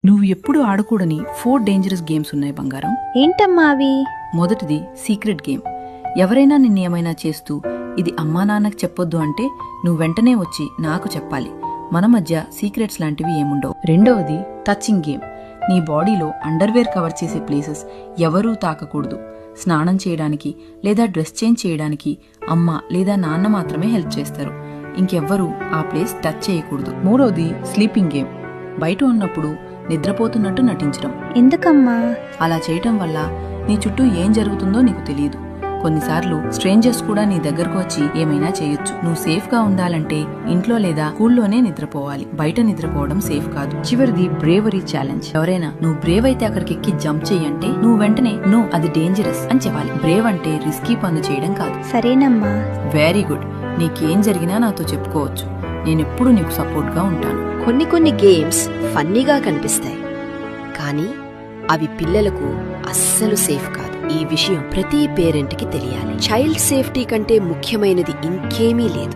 నువ్వు ఎప్పుడు ఆడకూడని 4 dangerous games ఉన్నాయి బంగారం. ఏంటమ్మా అవి? మొదటిది సీక్రెట్ గేమ్. ఎవరైనా నిన్నేమైనా చేస్తూ ఇది అమ్మా నాన్నకు చెప్పొద్దు అంటే నువ్వు వెంటనే వచ్చి నాకు చెప్పాలి. మన మధ్య సీక్రెట్స్ లాంటివి ఏముండవు. రెండవది టచింగ్ గేమ్. నీ బాడీలో అండర్వేర్ కవర్ చేసే ప్లేసెస్ ఎవరూ తాకకూడదు. స్నానం చేయడానికి లేదా డ్రెస్ చేంజ్ చేయడానికి అమ్మ లేదా నాన్న మాత్రమే హెల్ప్ చేస్తారు. ఇంకెవ్వరూ ఆ ప్లేస్ టచ్ చేయకూడదు. మూడవది స్లీపింగ్ గేమ్. బయట ఉన్నప్పుడు నిద్రపోతున్నట్టు నటించడం. ఎందుకమ్మా? అలా చేయటం వల్ల నీ చుట్టూ ఏం జరుగుతుందో నీకు తెలియదు. కొన్నిసార్లు స్ట్రేంజర్స్ కూడా నీ దగ్గరకు వచ్చి ఏమైనా చేయొచ్చు. నువ్వు సేఫ్ గా ఉండాలంటే ఇంట్లో లేదా స్కూల్లోనే నిద్రపోవాలి. బయట నిద్రపోవడం సేఫ్ కాదు. చివరిది బ్రేవరీ ఛాలెంజ్. ఎవరైనా నువ్వు బ్రేవ్ అయితే అక్కడికి ఎక్కి జంప్ చెయ్యంటే నువ్వు వెంటనే నో, అది డేంజరస్ అని చెప్పాలి. బ్రేవ్ అంటే రిస్కీ పనులు చేయడం కాదు. సరేనమ్మా. Very good. నీకేం జరిగినా నాతో చెప్పుకోవచ్చు. నేనెప్పుడు నీకు సపోర్ట్ గా ఉంటాను. కొన్ని గేమ్స్ ఫన్నీగా కనిపిస్తాయి, కానీ అవి పిల్లలకు అస్సలు సేఫ్ కాదు. ఈ విషయం ప్రతి పేరెంట్కి తెలియాలి. చైల్డ్ సేఫ్టీ కంటే ముఖ్యమైనది ఇంకేమీ లేదు.